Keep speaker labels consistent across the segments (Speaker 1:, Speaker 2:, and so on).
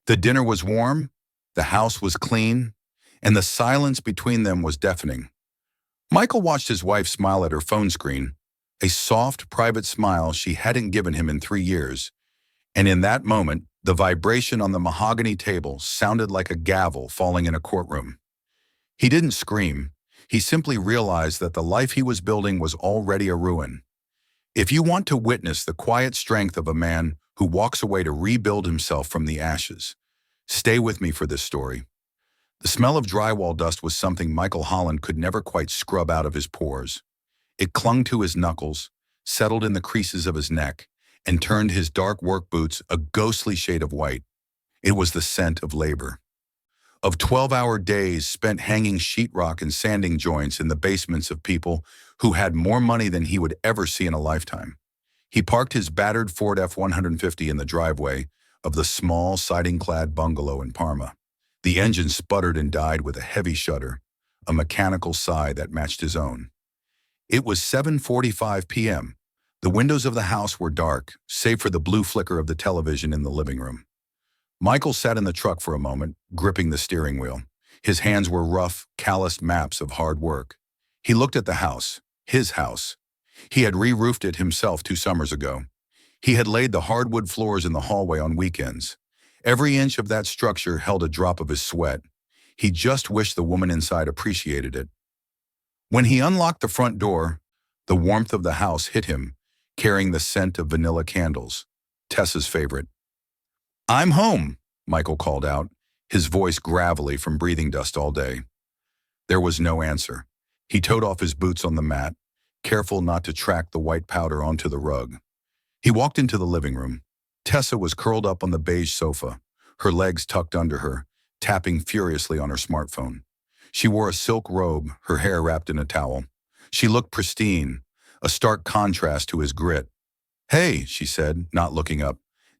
Speaker 1: The dinner was warm, the house was clean, and the silence between them was deafening. Michael watched his wife smile at her phone screen, a soft, private smile she hadn't given him in 3 years, and in that moment, the vibration on the mahogany table sounded like a gavel falling in a courtroom. He didn't scream. He simply realized that the life he was building was already a ruin. If you want to witness the quiet strength of a man who walks away to rebuild himself from the ashes, stay with me for this story. The smell of drywall dust was something Michael Holland could never quite scrub out of his pores. It clung to his knuckles, settled in the creases of his neck, and turned his dark work boots a ghostly shade of white. It was the scent of labor. Of 12-hour days spent hanging sheetrock and sanding joints in the basements of people who had more money than he would ever see in a lifetime. He parked his battered Ford F-150 in the driveway of the small siding-clad bungalow in Parma. The engine sputtered and died with a heavy shudder, a mechanical sigh that matched his own. It was 7:45 p.m. The windows of the house were dark, save for the blue flicker of the television in the living room. Michael sat in the truck for a moment, gripping the steering wheel. His hands were rough, calloused maps of hard work. He looked at the house, his house. He had re-roofed it himself 2 summers ago. He had laid the hardwood floors in the hallway on weekends. Every inch of that structure held a drop of his sweat. He just wished the woman inside appreciated it. When he unlocked the front door, the warmth of the house hit him, carrying the scent of vanilla candles, Tessa's favorite. "I'm home," Michael called out, his voice gravelly from breathing dust all day. There was no answer. He toed off his boots on the mat, careful not to track the white powder onto the rug. He walked into the living room. Tessa was curled up on the beige sofa, her legs tucked under her, tapping furiously on her smartphone. She wore a silk robe, her hair wrapped in a towel. She looked pristine, a stark contrast to his grit. "Hey," she said, not looking up.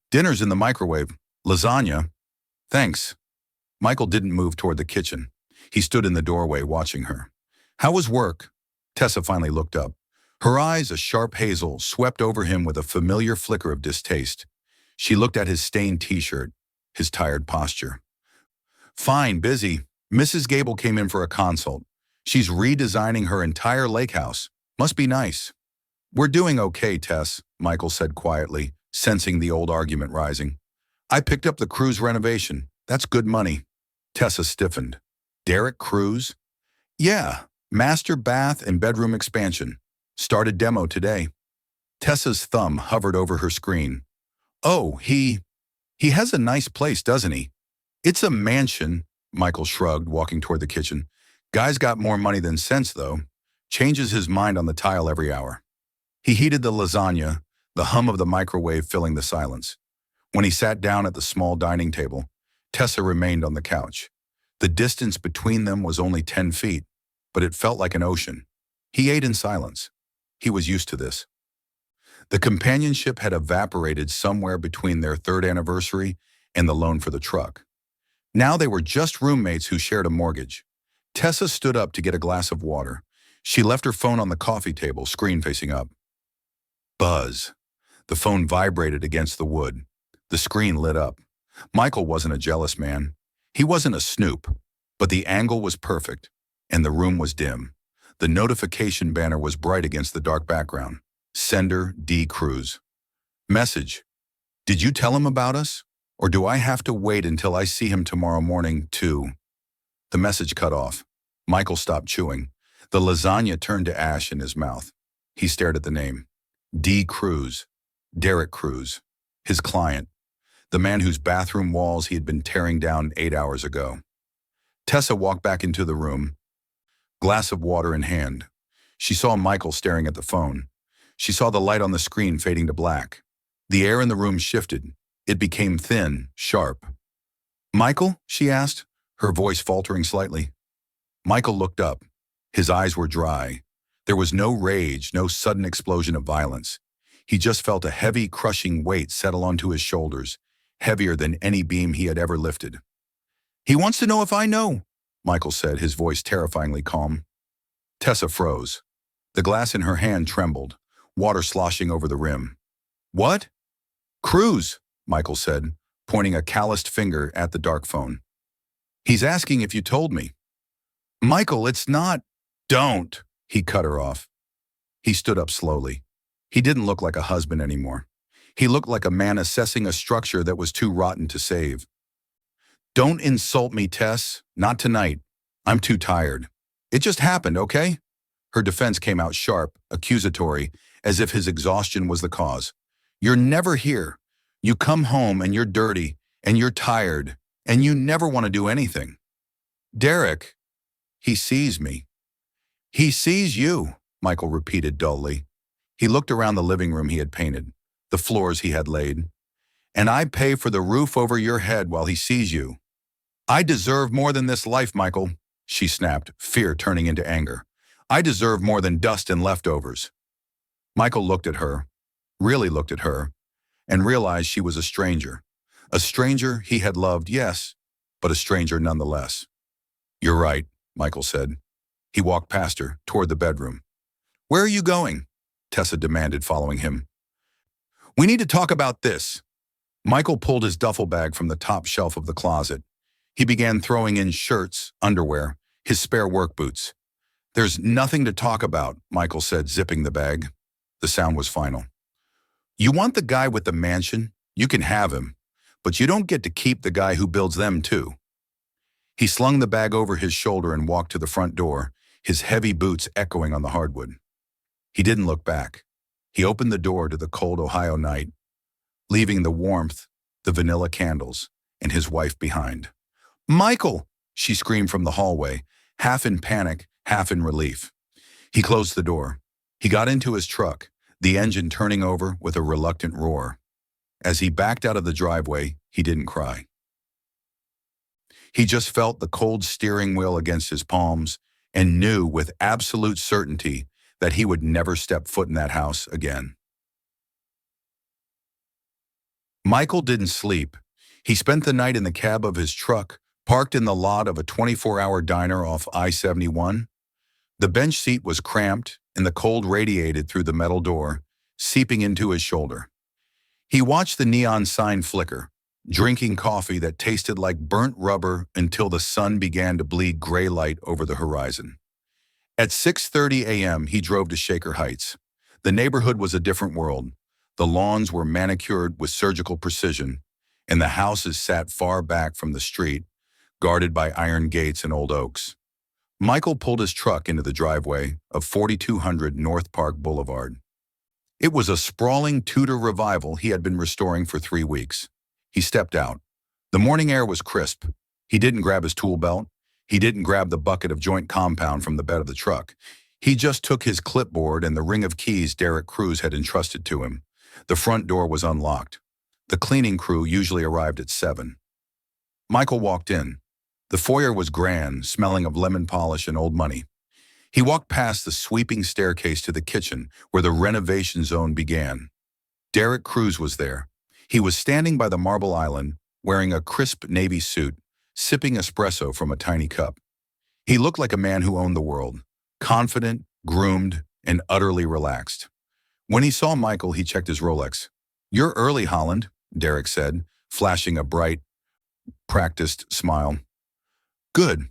Speaker 1: "Dinner's in the microwave. Lasagna." "Thanks." Michael didn't move toward the kitchen. He stood in the doorway watching her. "How was work?" Tessa finally looked up. Her eyes, a sharp hazel, swept over him with a familiar flicker of distaste. She looked at his stained t-shirt, his tired posture. "Fine, busy. Mrs. Gable came in for a consult. She's redesigning her entire lake house. Must be nice." "We're doing okay, Tess," Michael said quietly, sensing the old argument rising. "I picked up the cruise renovation. That's good money." Tessa stiffened. "Derek Cruise?" "Yeah, master bath and bedroom expansion. Started demo today." Tessa's thumb hovered over her screen. "Oh, he has a nice place, doesn't he?" "It's a mansion," Michael shrugged, walking toward the kitchen. "Guy's got more money than sense, though. Changes his mind on the tile every hour." He heated the lasagna, the hum of the microwave filling the silence. When he sat down at the small dining table, Tessa remained on the couch. The distance between them was only 10 feet, but it felt like an ocean. He ate in silence. He was used to this. The companionship had evaporated somewhere between their 3rd anniversary and the loan for the truck. Now they were just roommates who shared a mortgage. Tessa stood up to get a glass of water. She left her phone on the coffee table, screen facing up. Buzz. The phone vibrated against the wood. The screen lit up. Michael wasn't a jealous man. He wasn't a snoop, but the angle was perfect, and the room was dim. The notification banner was bright against the dark background. Sender D. Cruz. Message. "Did you tell him about us? Or do I have to wait until I see him tomorrow morning, too?" The message cut off. Michael stopped chewing. The lasagna turned to ash in his mouth. He stared at the name. D. Cruz. Derek Cruz. His client. The man whose bathroom walls he had been tearing down 8 hours ago. Tessa walked back into the room, glass of water in hand. She saw Michael staring at the phone. She saw the light on the screen fading to black. The air in the room shifted. It became thin, sharp. "Michael?" she asked, her voice faltering slightly. Michael looked up. His eyes were dry. There was no rage, no sudden explosion of violence. He just felt a heavy, crushing weight settle onto his shoulders, heavier than any beam he had ever lifted. "He wants to know if I know," Michael said, his voice terrifyingly calm. Tessa froze. The glass in her hand trembled, water sloshing over the rim. "What?" "Cruz," Michael said, pointing a calloused finger at the dark phone. He's asking if you told me. Michael, it's not. Don't, he cut her off. He stood up slowly. He didn't look like a husband anymore. He looked like a man assessing a structure that was too rotten to save. Don't insult me, Tess. Not tonight. I'm too tired. It just happened, okay? Her defense came out sharp, accusatory, as if his exhaustion was the cause. You're never here. You come home and you're dirty, and you're tired, and you never want to do anything. Derek, he sees me. He sees you, Michael repeated dully. He looked around the living room he had painted, the floors he had laid. And I pay for the roof over your head while he sees you. I deserve more than this life, Michael, she snapped, fear turning into anger. I deserve more than dust and leftovers. Michael looked at her, really looked at her, and realized she was a stranger. A stranger he had loved, yes, but a stranger nonetheless. You're right, Michael said. He walked past her, toward the bedroom. Where are you going? Tessa demanded, following him. We need to talk about this. Michael pulled his duffel bag from the top shelf of the closet. He began throwing in shirts, underwear, his spare work boots. There's nothing to talk about, Michael said, zipping the bag. The sound was final. You want the guy with the mansion? You can have him, but you don't get to keep the guy who builds them too. He slung the bag over his shoulder and walked to the front door, his heavy boots echoing on the hardwood. He didn't look back. He opened the door to the cold Ohio night, leaving the warmth, the vanilla candles, and his wife behind. Michael, she screamed from the hallway, half in panic, half in relief. He closed the door. He got into his truck, the engine turning over with a reluctant roar. As he backed out of the driveway, he didn't cry. He just felt the cold steering wheel against his palms and knew with absolute certainty that he would never step foot in that house again. Michael didn't sleep. He spent the night in the cab of his truck, parked in the lot of a 24-hour diner off I-71. The bench seat was cramped, and the cold radiated through the metal door, seeping into his shoulder. He watched the neon sign flicker, drinking coffee that tasted like burnt rubber until the sun began to bleed gray light over the horizon. At 6:30 a.m., he drove to Shaker Heights. The neighborhood was a different world. The lawns were manicured with surgical precision, and the houses sat far back from the street, guarded by iron gates and old oaks. Michael pulled his truck into the driveway of 4200 North Park Boulevard. It was a sprawling Tudor revival he had been restoring for 3 weeks. He stepped out. The morning air was crisp. He didn't grab his tool belt. He didn't grab the bucket of joint compound from the bed of the truck. He just took his clipboard and the ring of keys Derek Cruz had entrusted to him. The front door was unlocked. The cleaning crew usually arrived at 7. Michael walked in. The foyer was grand, smelling of lemon polish and old money. He walked past the sweeping staircase to the kitchen, where the renovation zone began. Derek Cruz was there. He was standing by the marble island, wearing a crisp navy suit, sipping espresso from a tiny cup. He looked like a man who owned the world, confident, groomed, and utterly relaxed. When he saw Michael, he checked his Rolex. "You're early, Holland," Derek said, flashing a bright, practiced smile. "Good.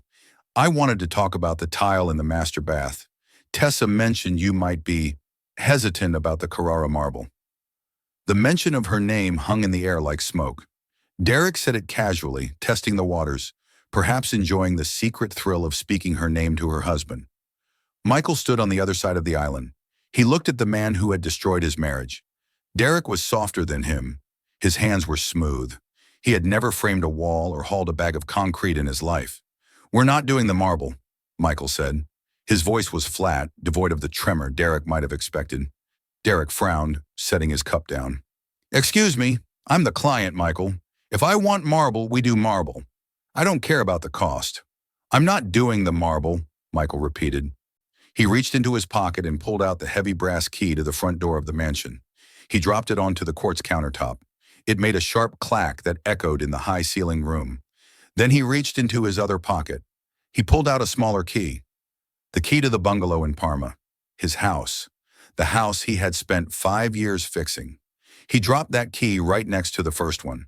Speaker 1: I wanted to talk about the tile in the master bath. Tessa mentioned you might be hesitant about the Carrara marble." The mention of her name hung in the air like smoke. Derek said it casually, testing the waters, perhaps enjoying the secret thrill of speaking her name to her husband. Michael stood on the other side of the island. He looked at the man who had destroyed his marriage. Derek was softer than him. His hands were smooth. He had never framed a wall or hauled a bag of concrete in his life. "We're not doing the marble," Michael said. His voice was flat, devoid of the tremor Derek might have expected. Derek frowned, setting his cup down. "Excuse me, I'm the client, Michael. If I want marble, we do marble. I don't care about the cost." "I'm not doing the marble," Michael repeated. He reached into his pocket and pulled out the heavy brass key to the front door of the mansion. He dropped it onto the quartz countertop. It made a sharp clack that echoed in the high-ceilinged room. Then he reached into his other pocket. He pulled out a smaller key. The key to the bungalow in Parma. His house. The house he had spent 5 years fixing. He dropped that key right next to the first one.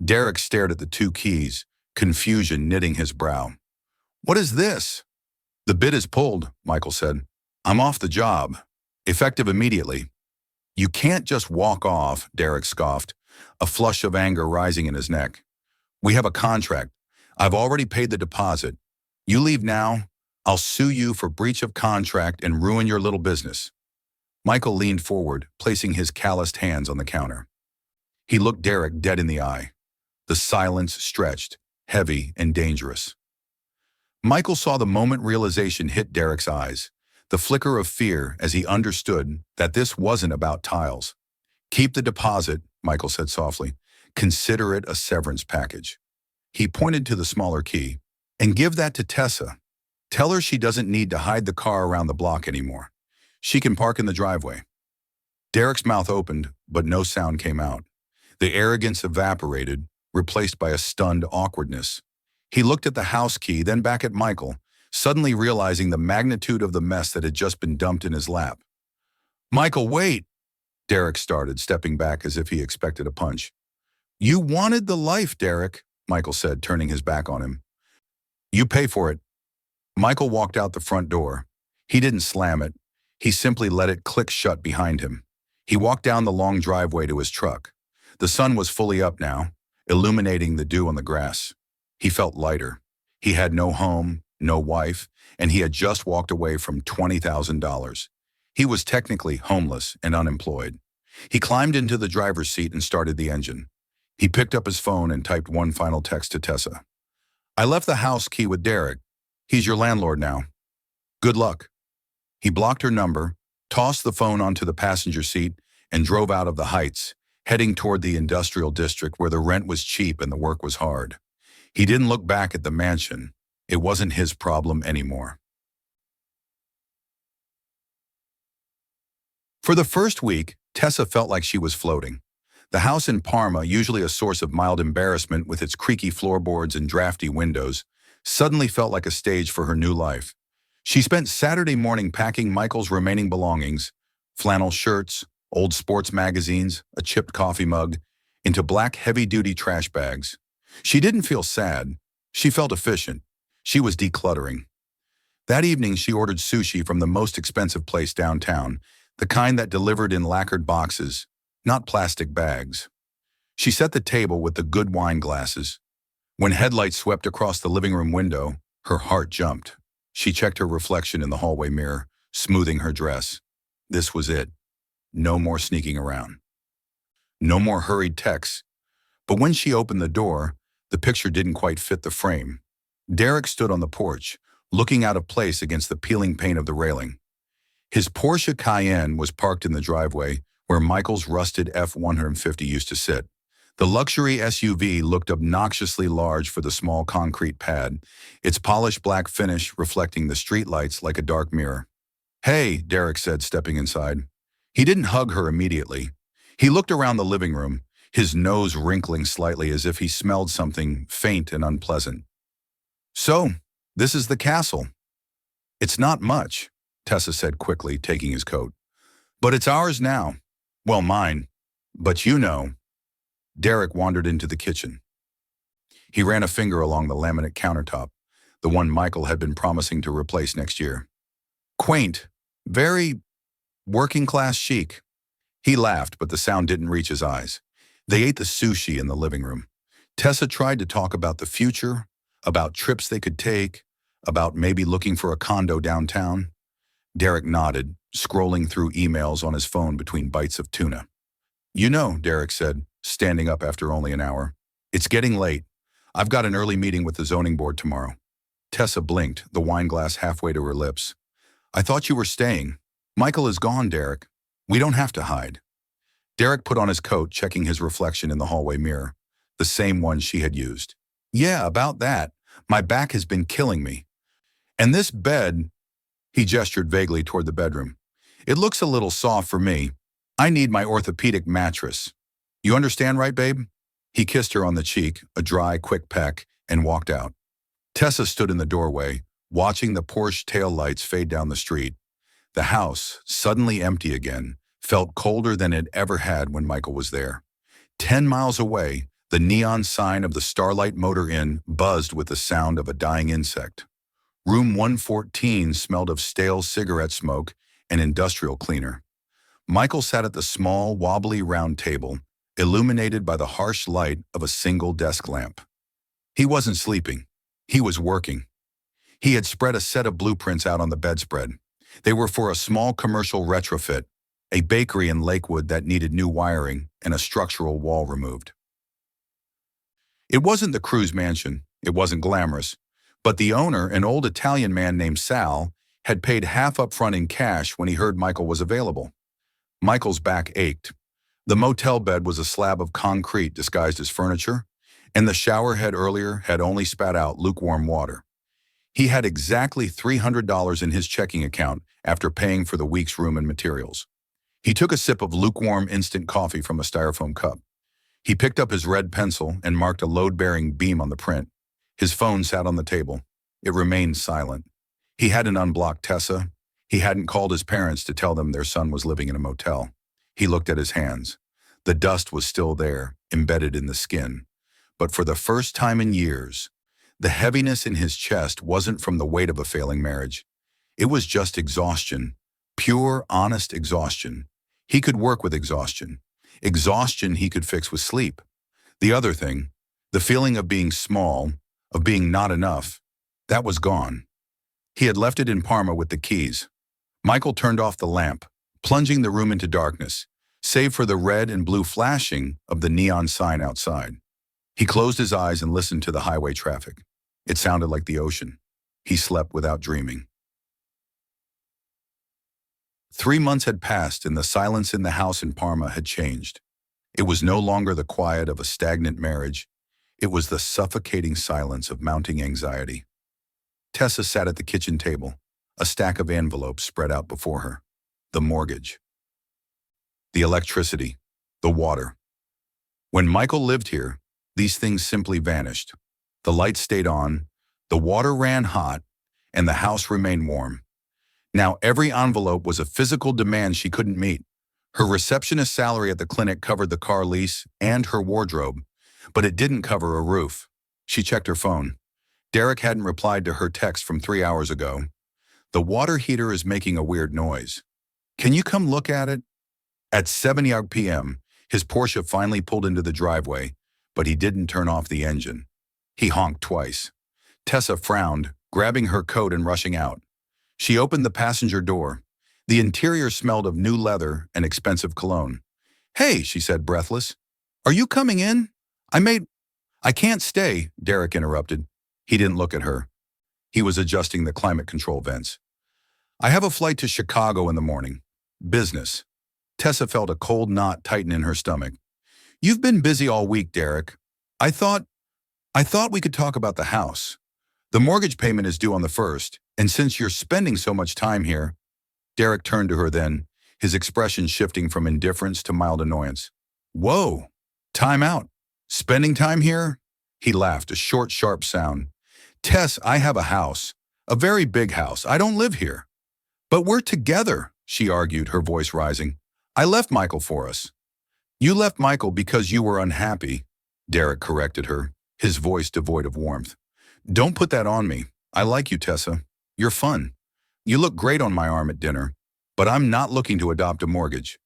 Speaker 1: Derek stared at the two keys, confusion knitting his brow. What is this? The bid is pulled, Michael said. I'm off the job. Effective immediately. You can't just walk off, Derek scoffed, a flush of anger rising in his neck. We have a contract. I've already paid the deposit. You leave now, I'll sue you for breach of contract and ruin your little business. Michael leaned forward, placing his calloused hands on the counter. He looked Derek dead in the eye. The silence stretched, heavy and dangerous. Michael saw the moment realization hit Derek's eyes, the flicker of fear as he understood that this wasn't about tiles. Keep the deposit, Michael said softly. Consider it a severance package. He pointed to the smaller key. And give that to Tessa. Tell her she doesn't need to hide the car around the block anymore. She can park in the driveway. Derek's mouth opened, but no sound came out. The arrogance evaporated, replaced by a stunned awkwardness. He looked at the house key, then back at Michael, suddenly realizing the magnitude of the mess that had just been dumped in his lap. Michael, wait! Derek started, stepping back as if he expected a punch. You wanted the life, Derek, Michael said, turning his back on him. You pay for it. Michael walked out the front door. He didn't slam it. He simply let it click shut behind him. He walked down the long driveway to his truck. The sun was fully up now, illuminating the dew on the grass. He felt lighter. He had no home, no wife, and he had just walked away from $20,000. He was technically homeless and unemployed. He climbed into the driver's seat and started the engine. He picked up his phone and typed one final text to Tessa. I left the house key with Derek. He's your landlord now. Good luck. He blocked her number, tossed the phone onto the passenger seat, and drove out of the Heights, heading toward the industrial district where the rent was cheap and the work was hard. He didn't look back at the mansion. It wasn't his problem anymore. For the first week, Tessa felt like she was floating. The house in Parma, usually a source of mild embarrassment with its creaky floorboards and drafty windows, suddenly felt like a stage for her new life. She spent Saturday morning packing Michael's remaining belongings, flannel shirts, old sports magazines, a chipped coffee mug, into black heavy-duty trash bags. She didn't feel sad. She felt efficient. She was decluttering. That evening, she ordered sushi from the most expensive place downtown, the kind that delivered in lacquered boxes, not plastic bags. She set the table with the good wine glasses. When headlights swept across the living room window, her heart jumped. She checked her reflection in the hallway mirror, smoothing her dress. This was it. No more sneaking around. No more hurried texts. But when she opened the door, the picture didn't quite fit the frame. Derek stood on the porch, looking out of place against the peeling paint of the railing. His Porsche Cayenne was parked in the driveway, where Michael's rusted F-150 used to sit. The luxury SUV looked obnoxiously large for the small concrete pad, its polished black finish reflecting the streetlights like a dark mirror. Hey, Derek said, stepping inside. He didn't hug her immediately. He looked around the living room, his nose wrinkling slightly as if he smelled something faint and unpleasant. So, this is the castle. It's not much, Tessa said quickly, taking his coat. But it's ours now. Well, mine. But you know. Derek wandered into the kitchen. He ran a finger along the laminate countertop, the one Michael had been promising to replace next year. Quaint, very working-class chic. He laughed, but the sound didn't reach his eyes. They ate the sushi in the living room. Tessa tried to talk about the future, about trips they could take, about maybe looking for a condo downtown. Derek nodded, scrolling through emails on his phone between bites of tuna. You know, Derek said, standing up after only an hour. It's getting late. I've got an early meeting with the zoning board tomorrow. Tessa blinked, the wine glass halfway to her lips. I thought you were staying. Michael is gone, Derek. We don't have to hide. Derek put on his coat, checking his reflection in the hallway mirror, the same one she had used. Yeah, about that. My back has been killing me. And this bed, he gestured vaguely toward the bedroom. It looks a little soft for me. I need my orthopedic mattress. You understand, right, babe? He kissed her on the cheek, a dry, quick peck, and walked out. Tessa stood in the doorway, watching the Porsche taillights fade down the street. The house, suddenly empty again, felt colder than it ever had when Michael was there. 10 miles away, The neon sign of the Starlight Motor Inn buzzed with the sound of a dying insect. Room 114 smelled of stale cigarette smoke and industrial cleaner. Michael sat at the small, wobbly round table, illuminated by the harsh light of a single desk lamp. He wasn't sleeping. He was working. He had spread a set of blueprints out on the bedspread. They were for a small commercial retrofit, a bakery in Lakewood that needed new wiring and a structural wall removed. It wasn't the Cruz mansion. It wasn't glamorous. But the owner, an old Italian man named Sal, had paid half up front in cash when he heard Michael was available. Michael's back ached. The motel bed was a slab of concrete disguised as furniture, and the shower head earlier had only spat out lukewarm water. He had exactly $300 in his checking account after paying for the week's room and materials. He took a sip of lukewarm instant coffee from a styrofoam cup. He picked up his red pencil and marked a load-bearing beam on the print. His phone sat on the table. It remained silent. He hadn't unblocked Tessa. He hadn't called his parents to tell them their son was living in a motel. He looked at his hands. The dust was still there, embedded in the skin. But for the first time in years, the heaviness in his chest wasn't from the weight of a failing marriage. It was just exhaustion, pure, honest exhaustion. He could work with exhaustion. Exhaustion he could fix with sleep. The other thing, the feeling of being small, of being not enough, that was gone. He had left it in Parma with the keys. Michael turned off the lamp, plunging the room into darkness, save for the red and blue flashing of the neon sign outside. He closed his eyes and listened to the highway traffic. It sounded like the ocean. He slept without dreaming. 3 months had passed and the silence in the house in Parma had changed. It was no longer the quiet of a stagnant marriage. It was the suffocating silence of mounting anxiety. Tessa sat at the kitchen table, a stack of envelopes spread out before her. The mortgage. The electricity. The water. When Michael lived here, these things simply vanished. The lights stayed on, the water ran hot, and the house remained warm. Now every envelope was a physical demand she couldn't meet. Her receptionist salary at the clinic covered the car lease and her wardrobe, but it didn't cover a roof. She checked her phone. Derek hadn't replied to her text from 3 hours ago. The water heater is making a weird noise. Can you come look at it? At 7 p.m., his Porsche finally pulled into the driveway, but he didn't turn off the engine. He honked twice. Tessa frowned, grabbing her coat and rushing out. She opened the passenger door. The interior smelled of new leather and expensive cologne. "Hey," she said, breathless. "Are you coming in? I can't stay," Derek interrupted. He didn't look at her. He was adjusting the climate control vents. "I have a flight to Chicago in the morning. Business." Tessa felt a cold knot tighten in her stomach. "You've been busy all week, Derek. I thought we could talk about the house. The mortgage payment is due on the 1st, and since you're spending so much time here..." Derek turned to her then, his expression shifting from indifference to mild annoyance. "Whoa, time out. Spending time here?" He laughed, a short, sharp sound. "Tess, I have a house. A very big house. I don't live here." "But we're together," she argued, her voice rising. "I left Michael for us." "You left Michael because you were unhappy," Derek corrected her, his voice devoid of warmth. "Don't put that on me. I like you, Tessa. You're fun. You look great on my arm at dinner, but I'm not looking to adopt a mortgage.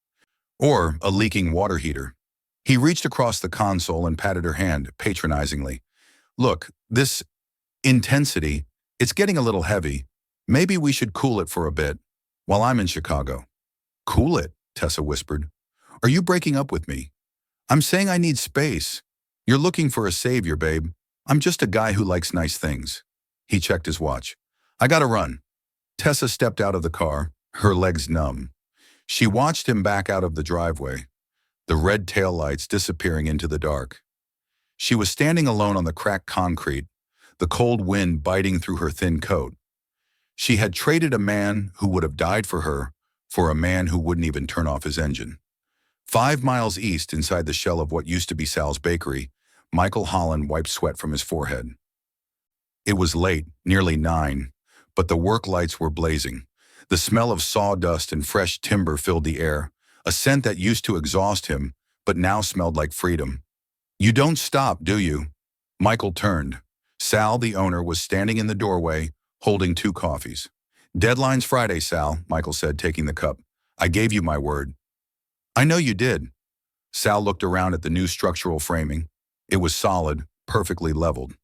Speaker 1: Or a leaking water heater." He reached across the console and patted her hand, patronizingly. "Look, this intensity, it's getting a little heavy. Maybe we should cool it for a bit, while I'm in Chicago." "Cool it?" Tessa whispered. "Are you breaking up with me?" "I'm saying I need space. You're looking for a savior, babe. I'm just a guy who likes nice things." He checked his watch. "I gotta run." Tessa stepped out of the car, her legs numb. She watched him back out of the driveway, the red taillights disappearing into the dark. She was standing alone on the cracked concrete, the cold wind biting through her thin coat. She had traded a man who would have died for a man who wouldn't even turn off his engine. 5 miles east, inside the shell of what used to be Sal's bakery, Michael Holland wiped sweat from his forehead. It was late, nearly 9, but the work lights were blazing. The smell of sawdust and fresh timber filled the air, a scent that used to exhaust him, but now smelled like freedom. You don't stop, do you? Michael turned. Sal, the owner, was standing in the doorway, holding two coffees. Deadline's Friday, Sal, Michael said, taking the cup. I gave you my word. I know you did. Sal looked around at the new structural framing. It was solid, perfectly leveled.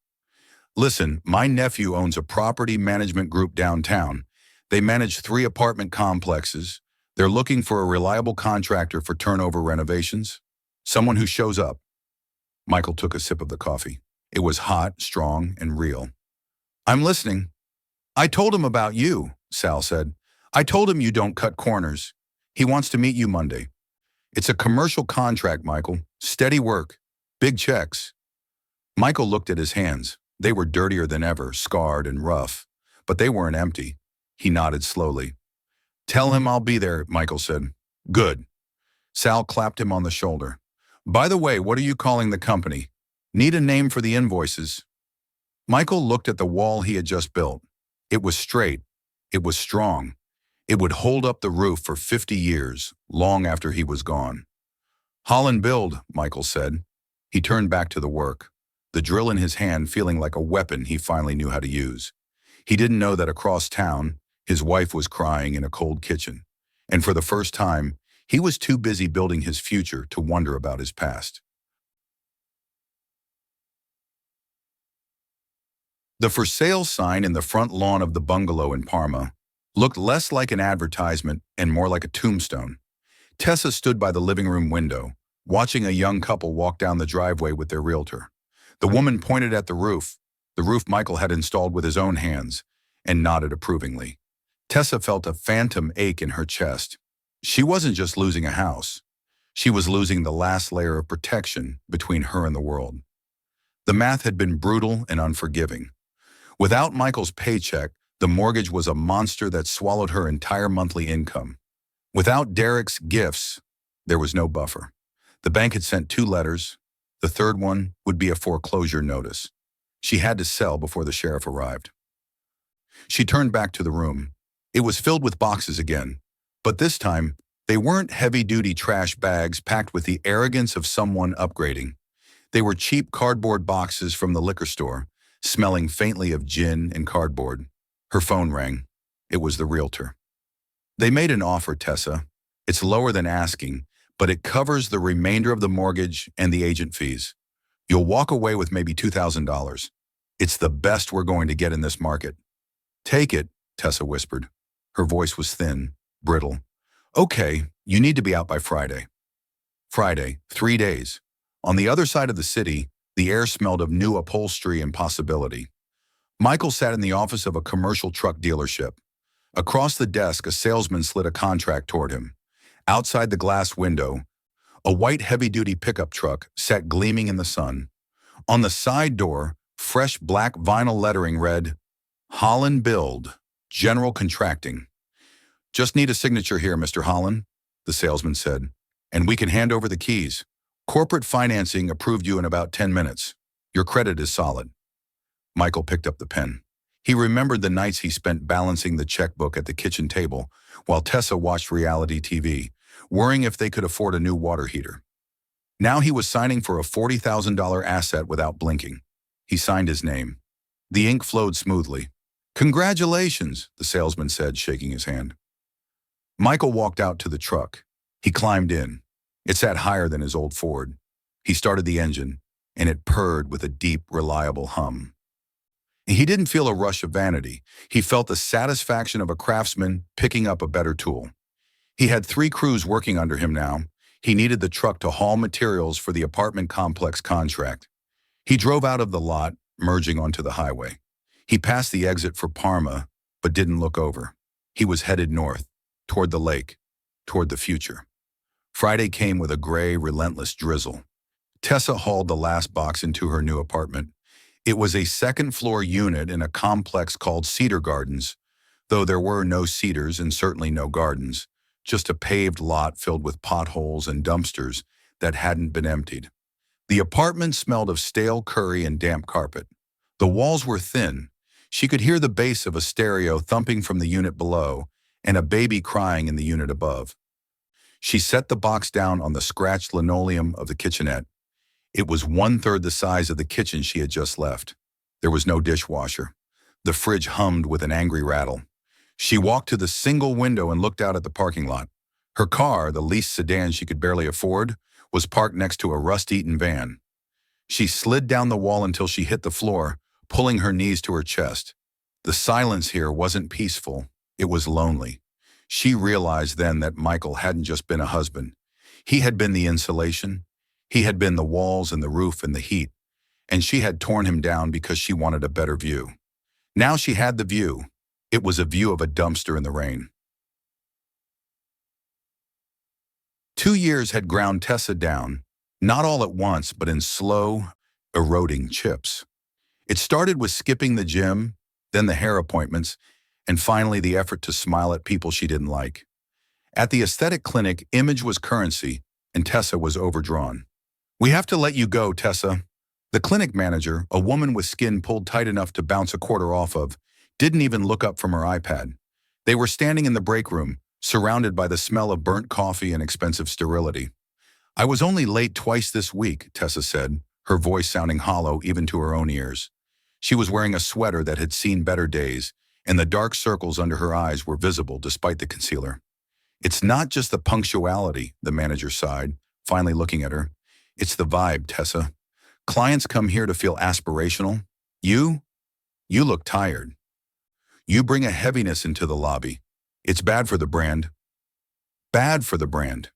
Speaker 1: Listen, my nephew owns a property management group downtown. They manage 3 apartment complexes. They're looking for a reliable contractor for turnover renovations. Someone who shows up. Michael took a sip of the coffee. It was hot, strong, and real. I'm listening. I told him about you, Sal said. I told him you don't cut corners. He wants to meet you Monday. It's a commercial contract, Michael. Steady work. Big checks. Michael looked at his hands. They were dirtier than ever, scarred and rough. But they weren't empty. He nodded slowly. Tell him I'll be there, Michael said. Good. Sal clapped him on the shoulder. By the way, what are you calling the company? Need a name for the invoices. Michael looked at the wall he had just built. It was straight. It was strong. It would hold up the roof for 50 years, long after he was gone. Holland Build, Michael said. He turned back to the work, the drill in his hand feeling like a weapon he finally knew how to use. He didn't know that across town, his wife was crying in a cold kitchen. And for the first time, he was too busy building his future to wonder about his past. The for sale sign in the front lawn of the bungalow in Parma looked less like an advertisement and more like a tombstone. Tessa stood by the living room window, watching a young couple walk down the driveway with their realtor. The woman pointed at the roof Michael had installed with his own hands, and nodded approvingly. Tessa felt a phantom ache in her chest. She wasn't just losing a house. She was losing the last layer of protection between her and the world. The math had been brutal and unforgiving. Without Michael's paycheck, the mortgage was a monster that swallowed her entire monthly income. Without Derek's gifts, there was no buffer. The bank had sent 2 letters. The third one would be a foreclosure notice. She had to sell before the sheriff arrived. She turned back to the room. It was filled with boxes again, but this time, they weren't heavy-duty trash bags packed with the arrogance of someone upgrading. They were cheap cardboard boxes from the liquor store, smelling faintly of gin and cardboard. Her phone rang. It was the realtor. They made an offer, Tessa. It's lower than asking, but it covers the remainder of the mortgage and the agent fees. You'll walk away with maybe $2,000. It's the best we're going to get in this market. Take it, Tessa whispered. Her voice was thin, brittle. Okay, you need to be out by Friday. Friday, 3 days. On the other side of the city, the air smelled of new upholstery and possibility. Michael sat in the office of a commercial truck dealership. Across the desk, a salesman slid a contract toward him. Outside the glass window, a white heavy-duty pickup truck sat gleaming in the sun. On the side door, fresh black vinyl lettering read, Holland Build, General Contracting. Just need a signature here, Mr. Holland, the salesman said, and we can hand over the keys. Corporate financing approved you in about 10 minutes. Your credit is solid. Michael picked up the pen. He remembered the nights he spent balancing the checkbook at the kitchen table while Tessa watched reality TV, worrying if they could afford a new water heater. Now he was signing for a $40,000 asset without blinking. He signed his name. The ink flowed smoothly. Congratulations, the salesman said, shaking his hand. Michael walked out to the truck. He climbed in. It sat higher than his old Ford. He started the engine, and it purred with a deep, reliable hum. He didn't feel a rush of vanity. He felt the satisfaction of a craftsman picking up a better tool. He had 3 crews working under him now. He needed the truck to haul materials for the apartment complex contract. He drove out of the lot, merging onto the highway. He passed the exit for Parma, but didn't look over. He was headed north, toward the lake, toward the future. Friday came with a gray, relentless drizzle. Tessa hauled the last box into her new apartment. It was a 2nd-floor unit in a complex called Cedar Gardens, though there were no cedars and certainly no gardens, just a paved lot filled with potholes and dumpsters that hadn't been emptied. The apartment smelled of stale curry and damp carpet. The walls were thin. She could hear the bass of a stereo thumping from the unit below and a baby crying in the unit above. She set the box down on the scratched linoleum of the kitchenette. It was one-third the size of the kitchen she had just left. There was no dishwasher. The fridge hummed with an angry rattle. She walked to the single window and looked out at the parking lot. Her car, the leased sedan she could barely afford, was parked next to a rust-eaten van. She slid down the wall until she hit the floor, pulling her knees to her chest. The silence here wasn't peaceful. It was lonely. She realized then that Michael hadn't just been a husband. He had been the insulation. He had been the walls and the roof and the heat. And she had torn him down because she wanted a better view. Now she had the view. It was a view of a dumpster in the rain. 2 years had ground Tessa down, not all at once, but in slow, eroding chips. It started with skipping the gym, then the hair appointments, and finally the effort to smile at people she didn't like. At the aesthetic clinic, image was currency, and Tessa was overdrawn. "We have to let you go, Tessa." The clinic manager, a woman with skin pulled tight enough to bounce a quarter off of, didn't even look up from her iPad. They were standing in the break room, surrounded by the smell of burnt coffee and expensive sterility. "I was only late twice this week," Tessa said, her voice sounding hollow even to her own ears. She was wearing a sweater that had seen better days, and the dark circles under her eyes were visible despite the concealer. "It's not just the punctuality," the manager sighed, finally looking at her. "It's the vibe, Tessa. Clients come here to feel aspirational. You look tired. You bring a heaviness into the lobby. It's bad for the brand." Bad for the brand.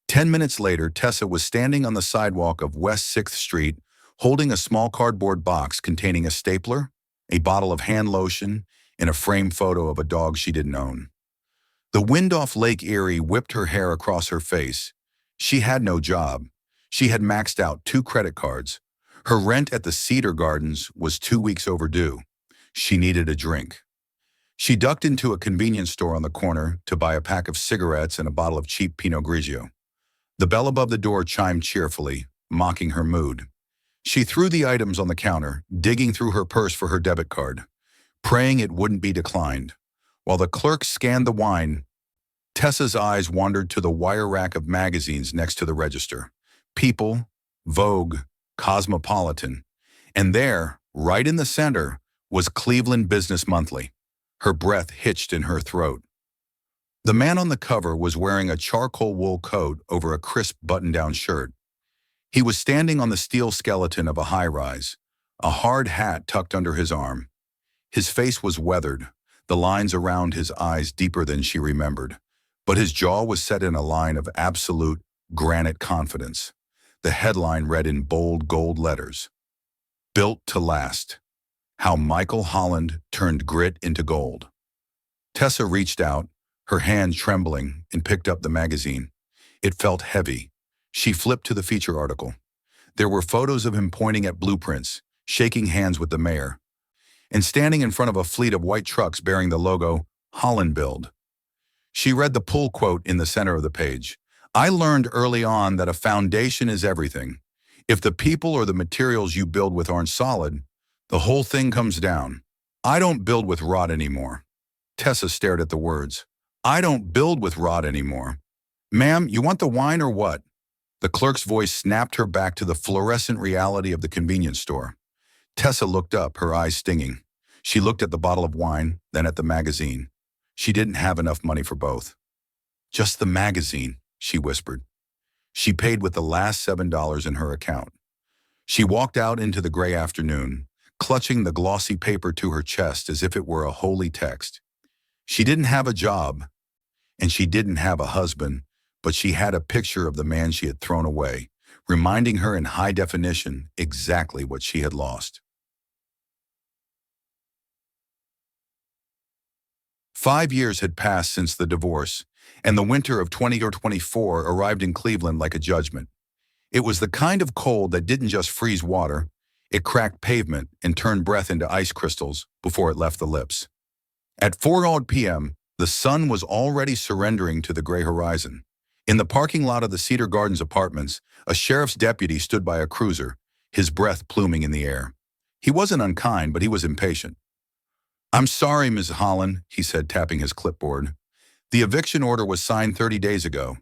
Speaker 1: 10 minutes later, Tessa was standing on the sidewalk of West 6th Street, holding a small cardboard box containing a stapler, a bottle of hand lotion, and a framed photo of a dog she didn't own. The wind off Lake Erie whipped her hair across her face. She had no job. She had maxed out 2 credit cards. Her rent at the Cedar Gardens was 2 weeks overdue. She needed a drink. She ducked into a convenience store on the corner to buy a pack of cigarettes and a bottle of cheap Pinot Grigio. The bell above the door chimed cheerfully, mocking her mood. She threw the items on the counter, digging through her purse for her debit card, praying it wouldn't be declined. While the clerk scanned the wine, Tessa's eyes wandered to the wire rack of magazines next to the register. People, Vogue, Cosmopolitan. And there, right in the center, was Cleveland Business Monthly. Her breath hitched in her throat. The man on the cover was wearing a charcoal wool coat over a crisp button-down shirt. He was standing on the steel skeleton of a high-rise, a hard hat tucked under his arm. His face was weathered, the lines around his eyes deeper than she remembered, but his jaw was set in a line of absolute, granite confidence. The headline read in bold gold letters, "Built to Last. How Michael Holland Turned Grit into Gold." Tessa reached out, her hand trembling, and picked up the magazine. It felt heavy. She flipped to the feature article. There were photos of him pointing at blueprints, shaking hands with the mayor, and standing in front of a fleet of white trucks bearing the logo, Holland Build. She read the pull quote in the center of the page. "I learned early on that a foundation is everything. If the people or the materials you build with aren't solid, the whole thing comes down. I don't build with rot anymore." Tessa stared at the words. "I don't build with rot anymore. Ma'am, you want the wine or what?" The clerk's voice snapped her back to the fluorescent reality of the convenience store. Tessa looked up, her eyes stinging. She looked at the bottle of wine, then at the magazine. She didn't have enough money for both. "Just the magazine," she whispered. She paid with the last $7 in her account. She walked out into the gray afternoon, clutching the glossy paper to her chest as if it were a holy text. She didn't have a job, and she didn't have a husband, but she had a picture of the man she had thrown away, reminding her in high definition exactly what she had lost. 5 years had passed since the divorce, and the winter of 2024 arrived in Cleveland like a judgment. It was the kind of cold that didn't just freeze water, it cracked pavement and turned breath into ice crystals before it left the lips. At 4 p.m., the sun was already surrendering to the gray horizon. In the parking lot of the Cedar Gardens apartments, a sheriff's deputy stood by a cruiser, his breath pluming in the air. He wasn't unkind, but he was impatient. "I'm sorry, Ms. Holland," he said, tapping his clipboard. "The eviction order was signed 30 days ago.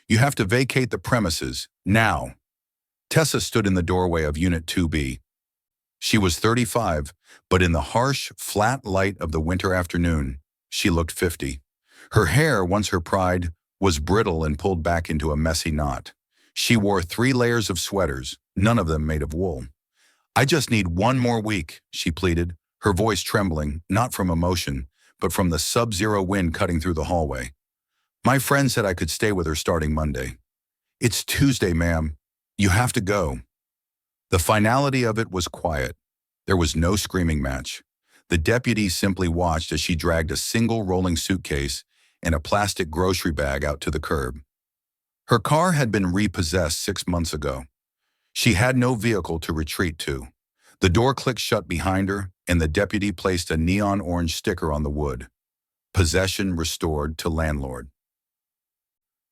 Speaker 1: You have to vacate the premises, now." Tessa stood in the doorway of Unit 2B. She was 35, but in the harsh, flat light of the winter afternoon, she looked 50. Her hair, once her pride, was brittle and pulled back into a messy knot. She wore 3 layers of sweaters, none of them made of wool. "I just need one more week," she pleaded, her voice trembling, not from emotion, but from the sub-zero wind cutting through the hallway. "My friend said I could stay with her starting Monday." "It's Tuesday, ma'am. You have to go." The finality of it was quiet. There was no screaming match. The deputy simply watched as she dragged a single rolling suitcase and a plastic grocery bag out to the curb. Her car had been repossessed 6 months ago. She had no vehicle to retreat to. The door clicked shut behind her, and the deputy placed a neon orange sticker on the wood. Possession restored to landlord.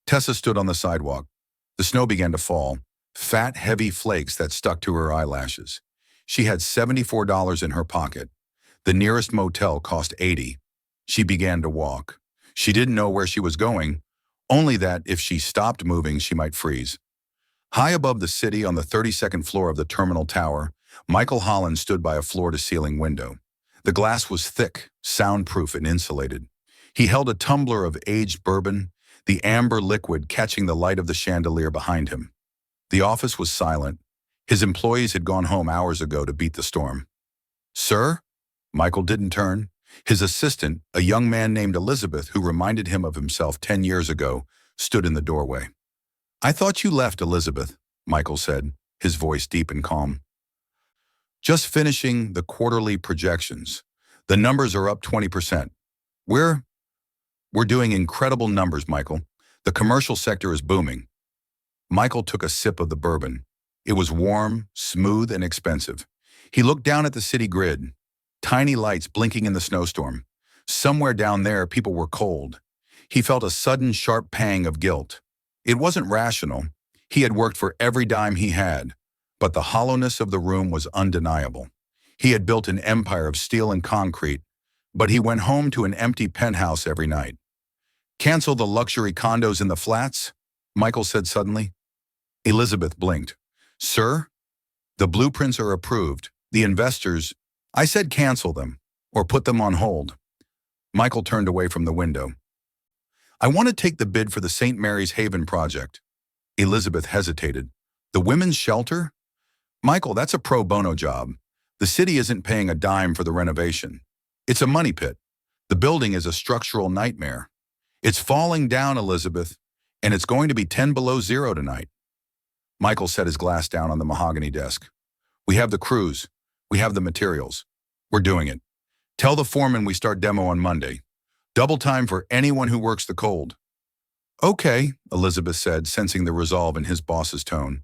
Speaker 1: Tessa stood on the sidewalk. The snow began to fall, fat, heavy flakes that stuck to her eyelashes. She had $74 in her pocket. The nearest motel cost $80. She began to walk. She didn't know where she was going, only that if she stopped moving, she might freeze. High above the city on the 32nd floor of the terminal tower, Michael Holland stood by a floor-to-ceiling window. The glass was thick, soundproof, and insulated. He held a tumbler of aged bourbon, the amber liquid catching the light of the chandelier behind him. The office was silent. His employees had gone home hours ago to beat the storm. "Sir?" Michael didn't turn. His assistant, a young man named Elizabeth, who reminded him of himself 10 years ago, stood in the doorway. "I thought you left, Elizabeth," Michael said, his voice deep and calm. "Just finishing the quarterly projections. The numbers are up 20%. We're doing incredible numbers, Michael. The commercial sector is booming." Michael took a sip of the bourbon. It was warm, smooth, and expensive. He looked down at the city grid. Tiny lights blinking in the snowstorm. Somewhere down there, people were cold. He felt a sudden, sharp pang of guilt. It wasn't rational. He had worked for every dime he had, but the hollowness of the room was undeniable. He had built an empire of steel and concrete, but he went home to an empty penthouse every night. "Cancel the luxury condos in the flats?" Michael said suddenly. Elizabeth blinked. "Sir, the blueprints are approved. The investors—" "I said cancel them, or put them on hold." Michael turned away from the window. "I want to take the bid for the St. Mary's Haven project." Elizabeth hesitated. "The women's shelter?" "Michael, that's a pro bono job. The city isn't paying a dime for the renovation. It's a money pit. The building is a structural nightmare. It's falling down, Elizabeth, and it's going to be 10 below zero tonight." Michael set his glass down on the mahogany desk. "We have the crews. We have the materials. We're doing it. Tell the foreman we start demo on Monday. Double time for anyone who works the cold." "Okay," Elizabeth said, sensing the resolve in his boss's tone.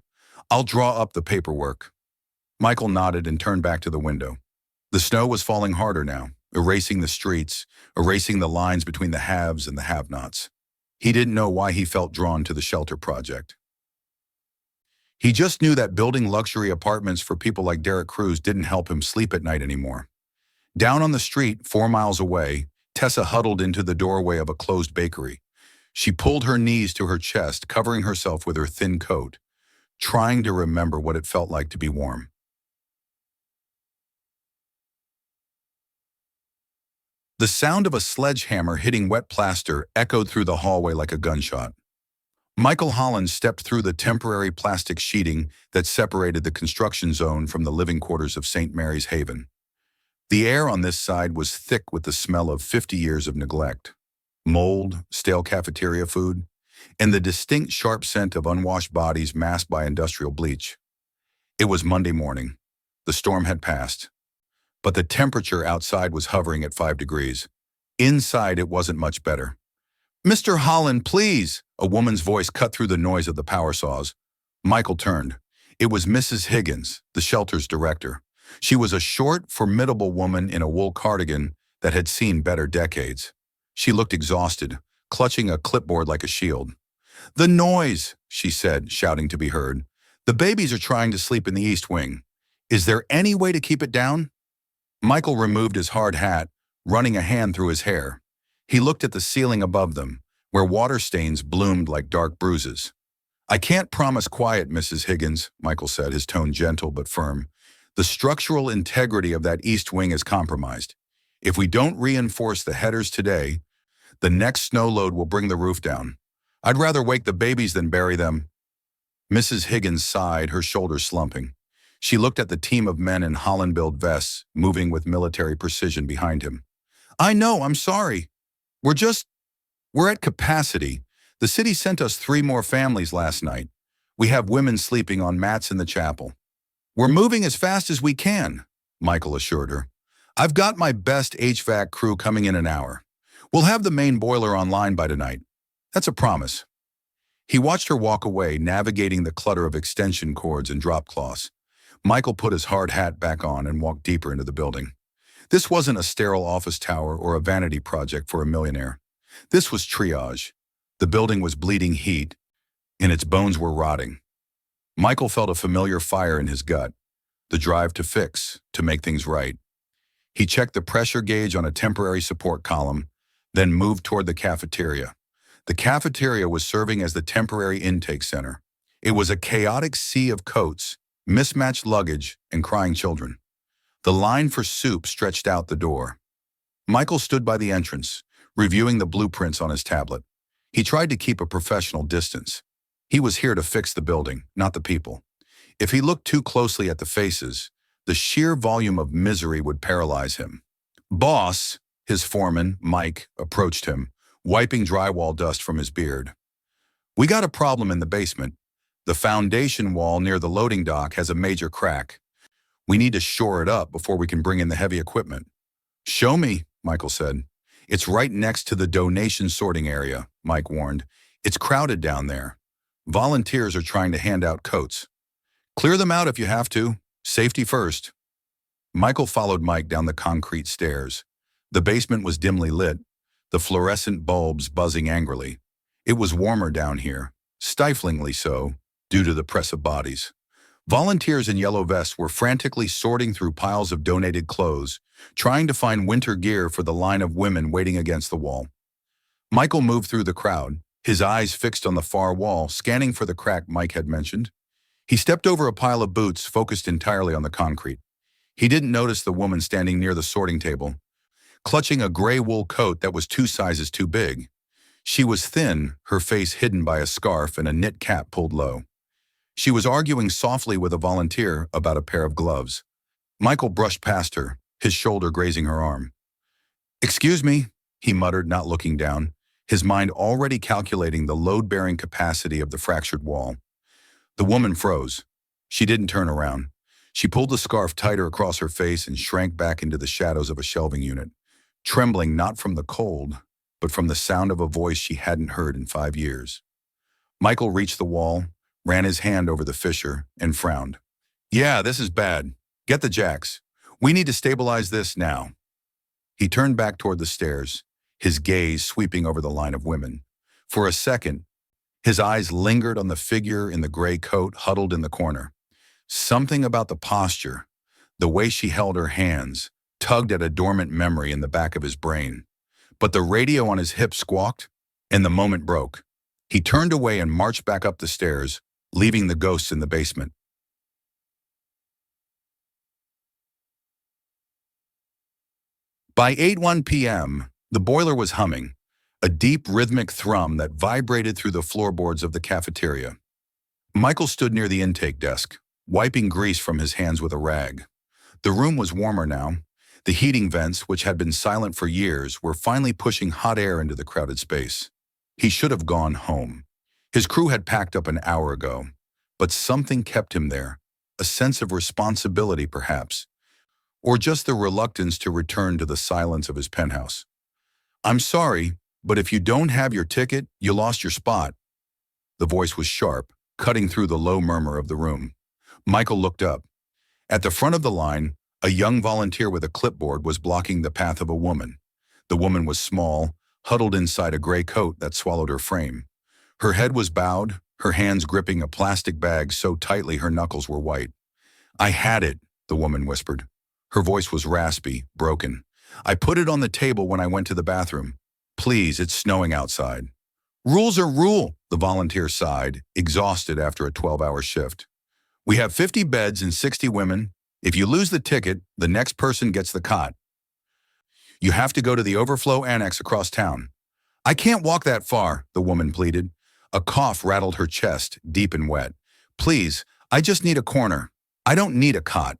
Speaker 1: "I'll draw up the paperwork." Michael nodded and turned back to the window. The snow was falling harder now, erasing the streets, erasing the lines between the haves and the have-nots. He didn't know why he felt drawn to the shelter project. He just knew that building luxury apartments for people like Derek Cruz didn't help him sleep at night anymore. Down on the street, 4 miles away, Tessa huddled into the doorway of a closed bakery. She pulled her knees to her chest, covering herself with her thin coat, trying to remember what it felt like to be warm. The sound of a sledgehammer hitting wet plaster echoed through the hallway like a gunshot. Michael Holland stepped through the temporary plastic sheeting that separated the construction zone from the living quarters of St. Mary's Haven. The air on this side was thick with the smell of 50 years of neglect, mold, stale cafeteria food, and the distinct sharp scent of unwashed bodies masked by industrial bleach. It was Monday morning. The storm had passed, but the temperature outside was hovering at 5 degrees. Inside, it wasn't much better. "Mr. Holland, please!" A woman's voice cut through the noise of the power saws. Michael turned. It was Mrs. Higgins, the shelter's director. She was a short, formidable woman in a wool cardigan that had seen better decades. She looked exhausted, clutching a clipboard like a shield. "The noise," she said, shouting to be heard. "The babies are trying to sleep in the east wing. Is there any way to keep it down?" Michael removed his hard hat, running a hand through his hair. He looked at the ceiling above them, where water stains bloomed like dark bruises. I can't promise quiet, Mrs. Higgins, Michael said, his tone gentle but firm. The structural integrity of that east wing is compromised. If we don't reinforce the headers today, the next snow load will bring the roof down. I'd rather wake the babies than bury them. Mrs. Higgins sighed, her shoulders slumping. She looked at the team of men in Holland-built vests, moving with military precision behind him. I know, I'm sorry. We're at capacity. The city sent us 3 more families last night. We have women sleeping on mats in the chapel. We're moving as fast as we can, Michael assured her. I've got my best HVAC crew coming in an hour. We'll have the main boiler online by tonight. That's a promise. He watched her walk away, navigating the clutter of extension cords and drop cloths. Michael put his hard hat back on and walked deeper into the building. This wasn't a sterile office tower or a vanity project for a millionaire. This was triage. The building was bleeding heat, and its bones were rotting. Michael felt a familiar fire in his gut, the drive to fix, to make things right. He checked the pressure gauge on a temporary support column, then moved toward the cafeteria. The cafeteria was serving as the temporary intake center. It was a chaotic sea of coats, mismatched luggage, and crying children. The line for soup stretched out the door. Michael stood by the entrance, reviewing the blueprints on his tablet. He tried to keep a professional distance. He was here to fix the building, not the people. If he looked too closely at the faces, the sheer volume of misery would paralyze him. Boss, his foreman, Mike, approached him, wiping drywall dust from his beard. We got a problem in the basement. The foundation wall near the loading dock has a major crack. We need to shore it up before we can bring in the heavy equipment. Show me, Michael said. It's right next to the donation sorting area, Mike warned. It's crowded down there. Volunteers are trying to hand out coats. Clear them out if you have to. Safety first. Michael followed Mike down the concrete stairs. The basement was dimly lit, the fluorescent bulbs buzzing angrily. It was warmer down here, stiflingly so, due to the press of bodies. Volunteers in yellow vests were frantically sorting through piles of donated clothes, trying to find winter gear for the line of women waiting against the wall. Michael moved through the crowd, his eyes fixed on the far wall, scanning for the crack Mike had mentioned. He stepped over a pile of boots focused entirely on the concrete. He didn't notice the woman standing near the sorting table, clutching a gray wool coat that was 2 sizes too big. She was thin, her face hidden by a scarf and a knit cap pulled low. She was arguing softly with a volunteer about a pair of gloves. Michael brushed past her, his shoulder grazing her arm. Excuse me, he muttered, not looking down, his mind already calculating the load-bearing capacity of the fractured wall. The woman froze. She didn't turn around. She pulled the scarf tighter across her face and shrank back into the shadows of a shelving unit, trembling not from the cold, but from the sound of a voice she hadn't heard in 5 years. Michael reached the wall, ran his hand over the fissure, and frowned. Yeah, this is bad. Get the jacks. We need to stabilize this now. He turned back toward the stairs, his gaze sweeping over the line of women. For a second, his eyes lingered on the figure in the gray coat huddled in the corner. Something about the posture, the way she held her hands, tugged at a dormant memory in the back of his brain. But the radio on his hip squawked, and the moment broke. He turned away and marched back up the stairs, leaving the ghosts in the basement. By 8:01 p.m., the boiler was humming, a deep rhythmic thrum that vibrated through the floorboards of the cafeteria. Michael stood near the intake desk, wiping grease from his hands with a rag. The room was warmer now. The heating vents, which had been silent for years, were finally pushing hot air into the crowded space. He should have gone home. His crew had packed up an hour ago, but something kept him there, a sense of responsibility perhaps, or just the reluctance to return to the silence of his penthouse. I'm sorry, but if you don't have your ticket, you lost your spot. The voice was sharp, cutting through the low murmur of the room. Michael looked up. At the front of the line, a young volunteer with a clipboard was blocking the path of a woman. The woman was small, huddled inside a gray coat that swallowed her frame. Her head was bowed, her hands gripping a plastic bag so tightly her knuckles were white. I had it, the woman whispered. Her voice was raspy, broken. I put it on the table when I went to the bathroom. Please, it's snowing outside. Rules are rule, the volunteer sighed, exhausted after a 12-hour shift. We have 50 beds and 60 women. If you lose the ticket, the next person gets the cot. You have to go to the overflow annex across town. I can't walk that far, the woman pleaded. A cough rattled her chest, deep and wet. Please, I just need a corner. I don't need a cot.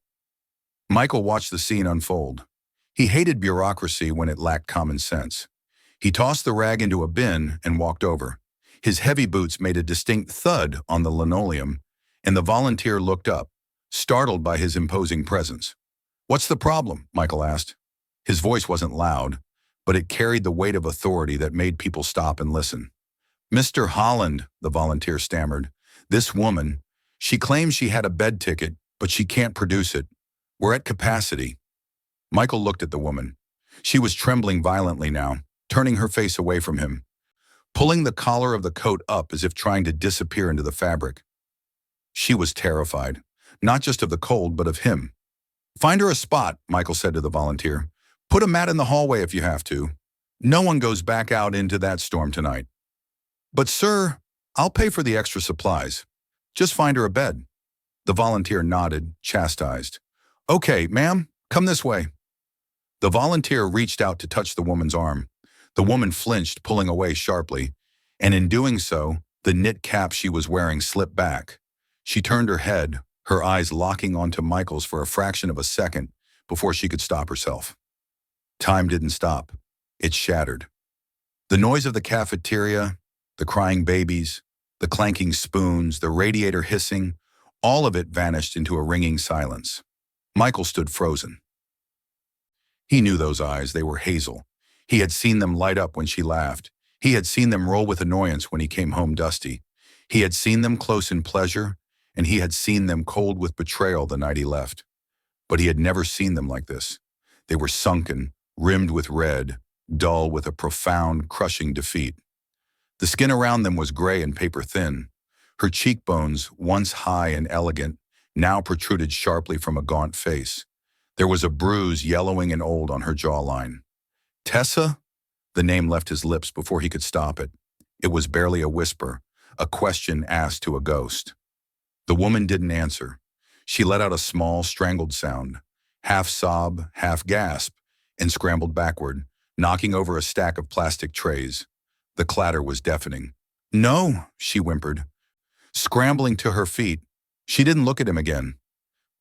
Speaker 1: Michael watched the scene unfold. He hated bureaucracy when it lacked common sense. He tossed the rag into a bin and walked over. His heavy boots made a distinct thud on the linoleum, and the volunteer looked up, startled by his imposing presence. What's the problem? Michael asked. His voice wasn't loud, but it carried the weight of authority that made people stop and listen. Mr. Holland, the volunteer stammered, this woman, she claims she had a bed ticket, but she can't produce it. We're at capacity. Michael looked at the woman. She was trembling violently now, turning her face away from him, pulling the collar of the coat up as if trying to disappear into the fabric. She was terrified, not just of the cold, but of him. Find her a spot, Michael said to the volunteer. Put a mat in the hallway if you have to. No one goes back out into that storm tonight. But sir, I'll pay for the extra supplies. Just find her a bed. The volunteer nodded, chastised. Okay, ma'am, come this way. The volunteer reached out to touch the woman's arm. The woman flinched, pulling away sharply, and in doing so, the knit cap she was wearing slipped back. She turned her head, her eyes locking onto Michael's for a fraction of a second before she could stop herself. Time didn't stop. It shattered. The noise of the cafeteria, the crying babies, the clanking spoons, the radiator hissing, all of it vanished into a ringing silence. Michael stood frozen. He knew those eyes. They were hazel. He had seen them light up when she laughed. He had seen them roll with annoyance when he came home dusty. He had seen them close in pleasure, and he had seen them cold with betrayal the night he left. But he had never seen them like this. They were sunken, rimmed with red, dull with a profound, crushing defeat. The skin around them was gray and paper-thin. Her cheekbones, once high and elegant, now protruded sharply from a gaunt face. There was a bruise yellowing and old on her jawline. Tessa? The name left his lips before he could stop it. It was barely a whisper, a question asked to a ghost. The woman didn't answer. She let out a small, strangled sound, half sob, half gasp, and scrambled backward, knocking over a stack of plastic trays. The clatter was deafening. No, she whimpered. Scrambling to her feet, she didn't look at him again.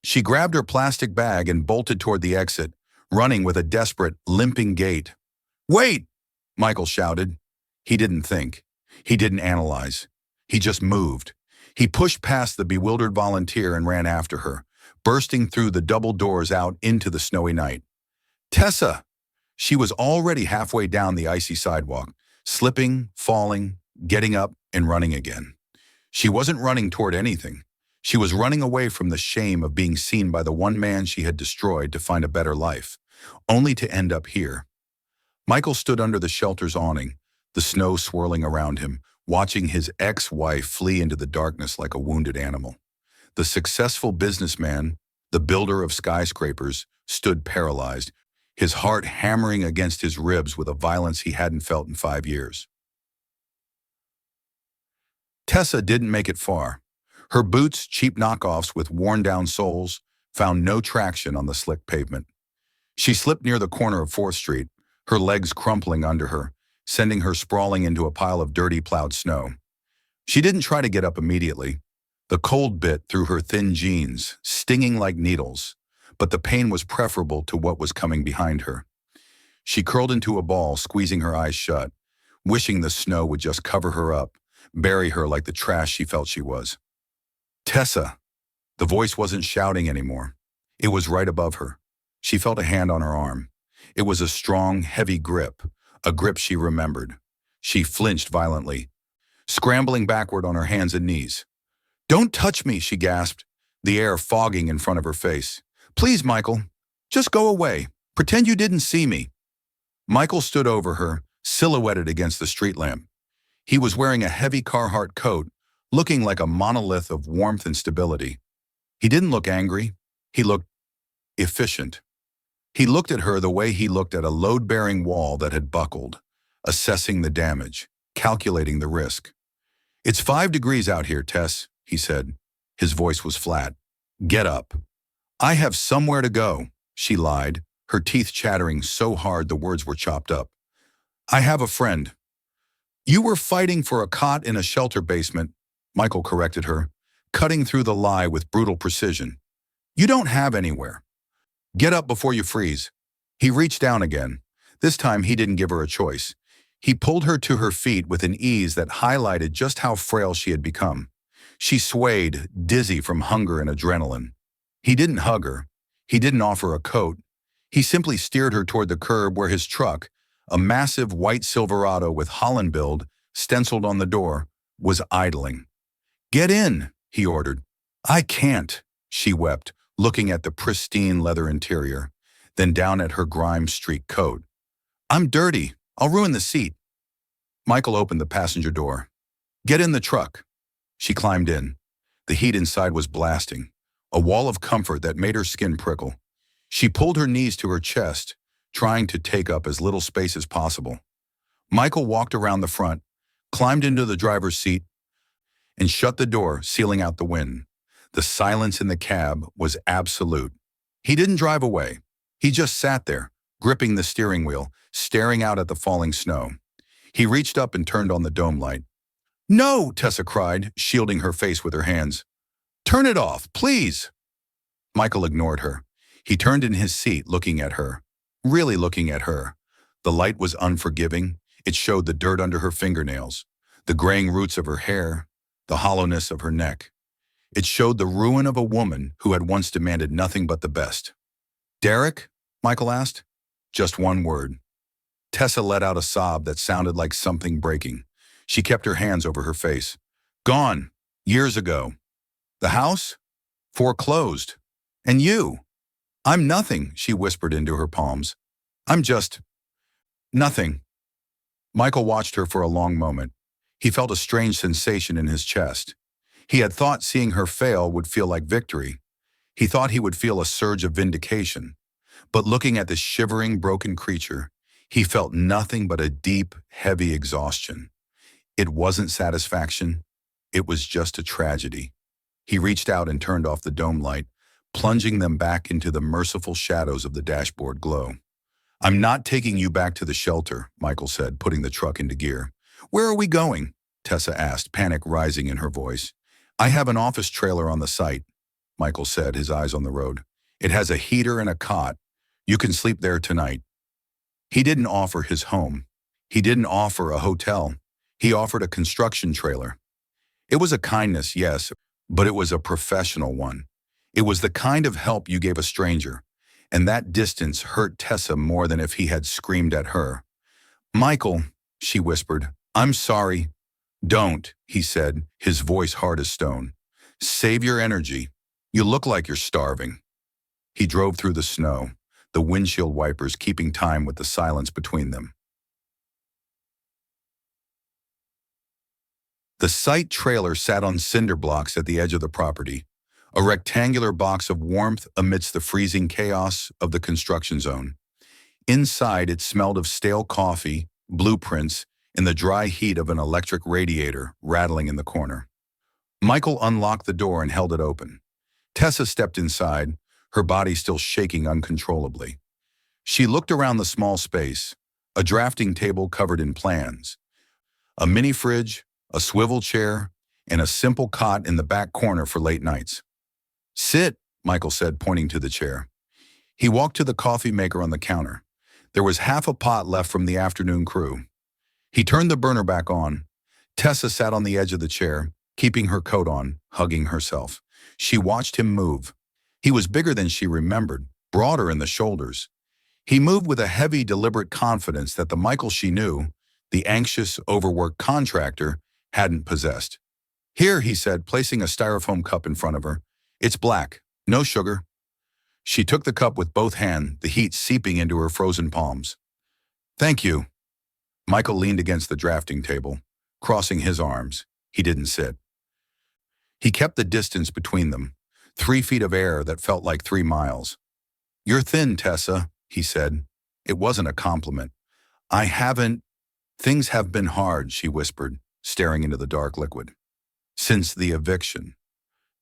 Speaker 1: She grabbed her plastic bag and bolted toward the exit, running with a desperate, limping gait. Wait! Michael shouted. He didn't think. He didn't analyze. He just moved. He pushed past the bewildered volunteer and ran after her, bursting through the double doors out into the snowy night. Tessa! She was already halfway down the icy sidewalk, slipping, falling, getting up, and running again. She wasn't running toward anything. She was running away from the shame of being seen by the one man she had destroyed to find a better life, only to end up here. Michael stood under the shelter's awning, the snow swirling around him, watching his ex-wife flee into the darkness like a wounded animal. The successful businessman, the builder of skyscrapers, stood paralyzed, his heart hammering against his ribs with a violence he hadn't felt in 5 years. Tessa didn't make it far. Her boots, cheap knockoffs with worn-down soles, found no traction on the slick pavement. She slipped near the corner of 4th Street, her legs crumpling under her, sending her sprawling into a pile of dirty plowed snow. She didn't try to get up immediately. The cold bit through her thin jeans, stinging like needles, but the pain was preferable to what was coming behind her. She curled into a ball, squeezing her eyes shut, wishing the snow would just cover her up, bury her like the trash she felt she was. Tessa! The voice wasn't shouting anymore. It was right above her. She felt a hand on her arm. It was a strong, heavy grip, a grip she remembered. She flinched violently, scrambling backward on her hands and knees. Don't touch me, she gasped, the air fogging in front of her face. Please, Michael, just go away. Pretend you didn't see me. Michael stood over her, silhouetted against the street lamp. He was wearing a heavy Carhartt coat, looking like a monolith of warmth and stability. He didn't look angry. He looked efficient. He looked at her the way he looked at a load-bearing wall that had buckled, assessing the damage. calculating the risk. "It's 5 degrees out here, Tess," he said. His voice was flat. "Get up." "I have somewhere to go," she lied, her teeth chattering so hard the words were chopped up. "I have a friend." "You were fighting for a cot in a shelter basement," Michael corrected her, cutting through the lie with brutal precision. "You don't have anywhere. Get up before you freeze." He reached down again. This time he didn't give her a choice. He pulled her to her feet with an ease that highlighted just how frail she had become. She swayed, dizzy from hunger and adrenaline. He didn't hug her. He didn't offer a coat. He simply steered her toward the curb where his truck, a massive white Silverado with Holland build stenciled on the door, was idling. "Get in," he ordered. "I can't," she wept, looking at the pristine leather interior, then down at her grime-streaked coat. "I'm dirty. I'll ruin the seat." Michael opened the passenger door. "Get in the truck." She climbed in. The heat inside was blasting, a wall of comfort that made her skin prickle. She pulled her knees to her chest, trying to take up as little space as possible. Michael walked around the front, climbed into the driver's seat, and shut the door, sealing out the wind. The silence in the cab was absolute. He didn't drive away. He just sat there, gripping the steering wheel, staring out at the falling snow. He reached up and turned on the dome light. "No!" Tessa cried, shielding her face with her hands. "Turn it off, please!" Michael ignored her. He turned in his seat, looking at her. Really looking at her. The light was unforgiving. It showed the dirt under her fingernails, the graying roots of her hair, the hollowness of her neck. It showed the ruin of a woman who had once demanded nothing but the best. "Derek?" Michael asked. Just one word. Tessa let out a sob that sounded like something breaking. She kept her hands over her face. "Gone. Years ago." "The house?" "Foreclosed." "And you?" "I'm nothing," she whispered into her palms. "I'm just nothing." Michael watched her for a long moment. He felt a strange sensation in his chest. He had thought seeing her fail would feel like victory. He thought he would feel a surge of vindication. But looking at the shivering, broken creature, he felt nothing but a deep, heavy exhaustion. It wasn't satisfaction. It was just a tragedy. He reached out and turned off the dome light, plunging them back into the merciful shadows of the dashboard glow. "I'm not taking you back to the shelter," Michael said, putting the truck into gear. "Where are we going?" Tessa asked, panic rising in her voice. "I have an office trailer on the site," Michael said, his eyes on the road. "It has a heater and a cot. You can sleep there tonight." He didn't offer his home. He didn't offer a hotel. He offered a construction trailer. It was a kindness, yes, but it was a professional one. It was the kind of help you gave a stranger, and that distance hurt Tessa more than if he had screamed at her. "Michael," she whispered, "I'm sorry." "Don't," he said, his voice hard as stone. "Save your energy. You look like you're starving." He drove through the snow, the windshield wipers keeping time with the silence between them. The site trailer sat on cinder blocks at the edge of the property, a rectangular box of warmth amidst the freezing chaos of the construction zone. Inside, it smelled of stale coffee, blueprints, and the dry heat of an electric radiator rattling in the corner. Michael unlocked the door and held it open. Tessa stepped inside, her body still shaking uncontrollably. She looked around the small space, a drafting table covered in plans, a mini fridge, a swivel chair, and a simple cot in the back corner for late nights. "Sit," Michael said, pointing to the chair. He walked to the coffee maker on the counter. There was half a pot left from the afternoon crew. He turned the burner back on. Tessa sat on the edge of the chair, keeping her coat on, hugging herself. She watched him move. He was bigger than she remembered, broader in the shoulders. He moved with a heavy, deliberate confidence that the Michael she knew, the anxious, overworked contractor, hadn't possessed. "Here," he said, placing a styrofoam cup in front of her. "It's black. No sugar." She took the cup with both hands, the heat seeping into her frozen palms. "Thank you." Michael leaned against the drafting table, crossing his arms. He didn't sit. He kept the distance between them, 3 feet of air that felt like 3 miles. "You're thin, Tessa," he said. It wasn't a compliment. "I haven't..." Things have been hard, she whispered, staring into the dark liquid. Since the eviction.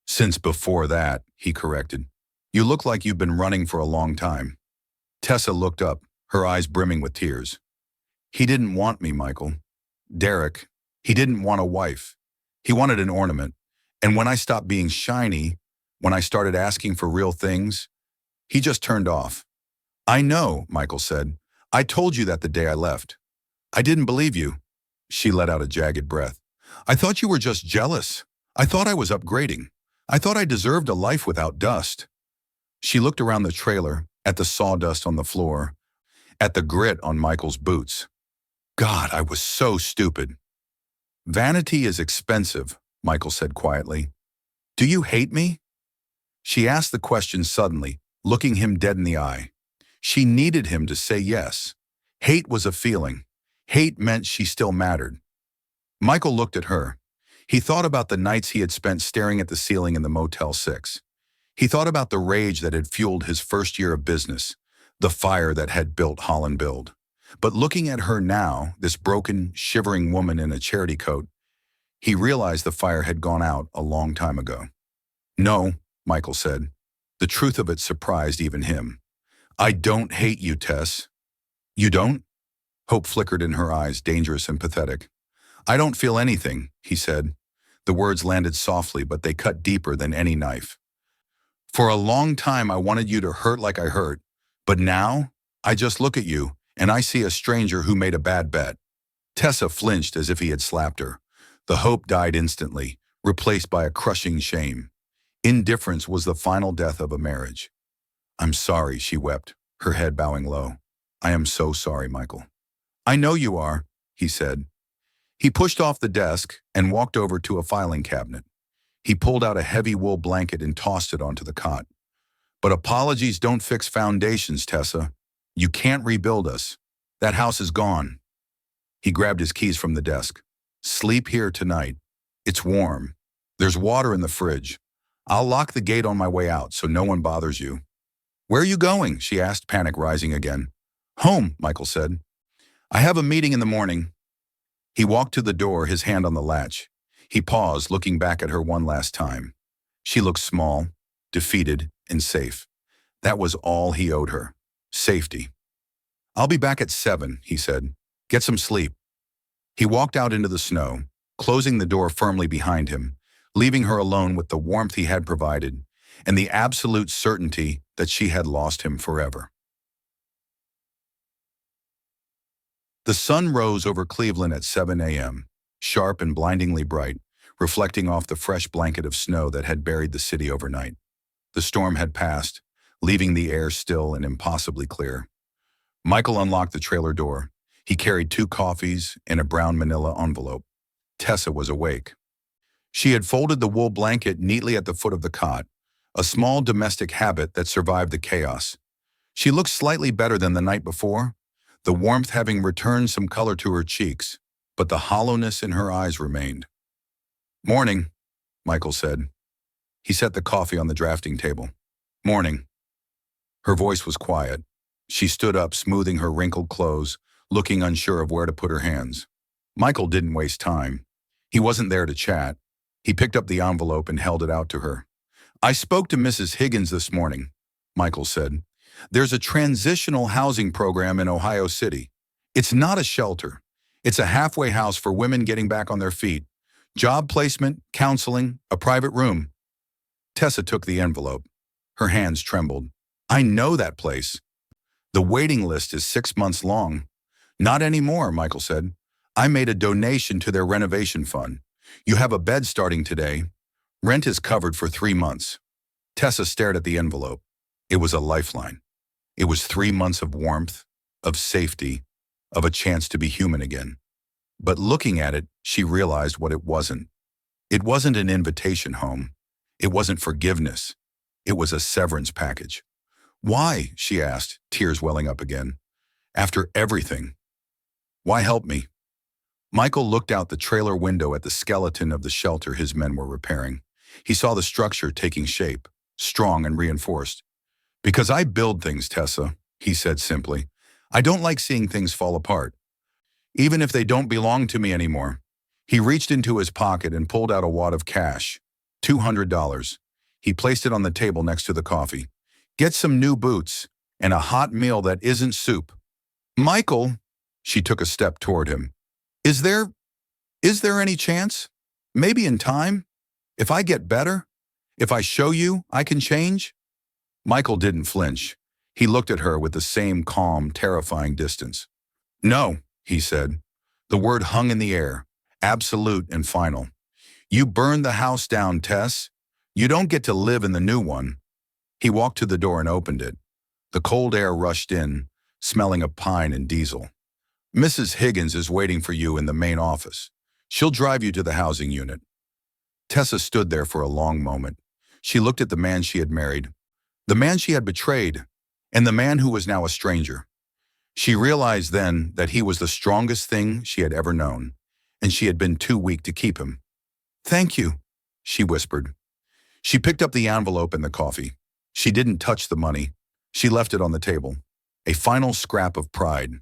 Speaker 1: Since before that, he corrected. You look like you've been running for a long time. Tessa looked up, her eyes brimming with tears. He didn't want me, Michael. Derek, he didn't want a wife. He wanted an ornament. And when I stopped being shiny, when I started asking for real things, he just turned off. I know, Michael said. I told you that the day I left. I didn't believe you. She let out a jagged breath. I thought you were just jealous. I thought I was upgrading. I thought I deserved a life without dust. She looked around the trailer, at the sawdust on the floor, at the grit on Michael's boots. God, I was so stupid. Vanity is expensive, Michael said quietly. Do you hate me? She asked the question suddenly, looking him dead in the eye. She needed him to say yes. Hate was a feeling. Hate meant she still mattered. Michael looked at her. He thought about the nights he had spent staring at the ceiling in the Motel 6. He thought about the rage that had fueled his first year of business, the fire that had built Holland Build. But looking at her now, this broken, shivering woman in a charity coat, he realized the fire had gone out a long time ago. No, Michael said. The truth of it surprised even him. I don't hate you, Tess. You don't? Hope flickered in her eyes, dangerous and pathetic. I don't feel anything, he said. The words landed softly, but they cut deeper than any knife. For a long time I wanted you to hurt like I hurt, but now I just look at you and I see a stranger who made a bad bet. Tessa flinched as if he had slapped her. The hope died instantly, replaced by a crushing shame. Indifference was the final death of a marriage. I'm sorry, she wept, her head bowing low. I am so sorry, Michael. I know you are, he said. He pushed off the desk and walked over to a filing cabinet. He pulled out a heavy wool blanket and tossed it onto the cot. But apologies don't fix foundations, Tessa. You can't rebuild us. That house is gone. He grabbed his keys from the desk. Sleep here tonight. It's warm. There's water in the fridge. I'll lock the gate on my way out so no one bothers you. Where are you going? She asked, panic rising again. Home, Michael said. I have a meeting in the morning. He walked to the door, his hand on the latch. He paused, looking back at her one last time. She looked small, defeated, and safe. That was all he owed her. Safety. I'll be back at 7, he said. Get some sleep. He walked out into the snow, closing the door firmly behind him, leaving her alone with the warmth he had provided and the absolute certainty that she had lost him forever. The sun rose over Cleveland at 7 a.m., sharp and blindingly bright, reflecting off the fresh blanket of snow that had buried the city overnight. The storm had passed, leaving the air still and impossibly clear. Michael unlocked the trailer door. He carried 2 coffees and a brown manila envelope. Tessa was awake. She had folded the wool blanket neatly at the foot of the cot, a small domestic habit that survived the chaos. She looked slightly better than the night before, the warmth having returned some color to her cheeks, but the hollowness in her eyes remained. Morning, Michael said. He set the coffee on the drafting table. Morning. Her voice was quiet. She stood up, smoothing her wrinkled clothes, looking unsure of where to put her hands. Michael didn't waste time. He wasn't there to chat. He picked up the envelope and held it out to her. I spoke to Mrs. Higgins this morning, Michael said. There's a transitional housing program in Ohio City. It's not a shelter. It's a halfway house for women getting back on their feet. Job placement, counseling, a private room. Tessa took the envelope. Her hands trembled. I know that place. The waiting list is 6 months long. Not anymore, Michael said. I made a donation to their renovation fund. You have a bed starting today. Rent is covered for 3 months. Tessa stared at the envelope. It was a lifeline. It was 3 months of warmth, of safety, of a chance to be human again. But looking at it, she realized what it wasn't. It wasn't an invitation home. It wasn't forgiveness. It was a severance package. Why? She asked, tears welling up again. After everything. Why help me? Michael looked out the trailer window at the skeleton of the shelter his men were repairing. He saw the structure taking shape, strong and reinforced. Because I build things, Tessa, he said simply. I don't like seeing things fall apart. even if they don't belong to me anymore. He reached into his pocket and pulled out a wad of cash, $200. He placed it on the table next to the coffee. Get some new boots and a hot meal that isn't soup. Michael, she took a step toward him. Is there any chance? Maybe in time? If I get better? If I show you I can change? Michael didn't flinch. He looked at her with the same calm, terrifying distance. No, he said. The word hung in the air, absolute and final. You burned the house down, Tess. You don't get to live in the new one. He walked to the door and opened it. The cold air rushed in, smelling of pine and diesel. Mrs. Higgins is waiting for you in the main office. She'll drive you to the housing unit. Tessa stood there for a long moment. She looked at the man she had married, the man she had betrayed, and the man who was now a stranger. She realized then that he was the strongest thing she had ever known, and she had been too weak to keep him. Thank you, she whispered. She picked up the envelope and the coffee. She didn't touch the money. She left it on the table, a final scrap of pride.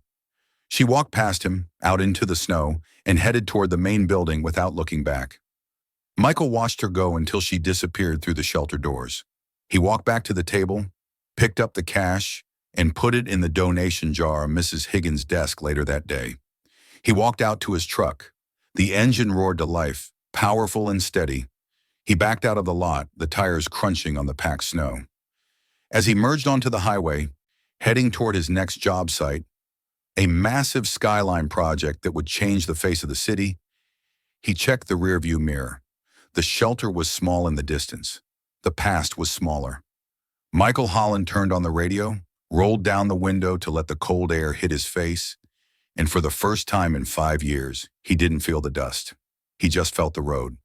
Speaker 1: She walked past him, out into the snow, and headed toward the main building without looking back. Michael watched her go until she disappeared through the shelter doors. He walked back to the table, picked up the cash, and put it in the donation jar on Mrs. Higgins' desk later that day. He walked out to his truck. The engine roared to life, powerful and steady. He backed out of the lot, the tires crunching on the packed snow. As he merged onto the highway, heading toward his next job site, a massive skyline project that would change the face of the city, he checked the rearview mirror. The shelter was small in the distance. The past was smaller. Michael Holland turned on the radio, rolled down the window to let the cold air hit his face, and for the first time in 5 years, he didn't feel the dust. He just felt the road.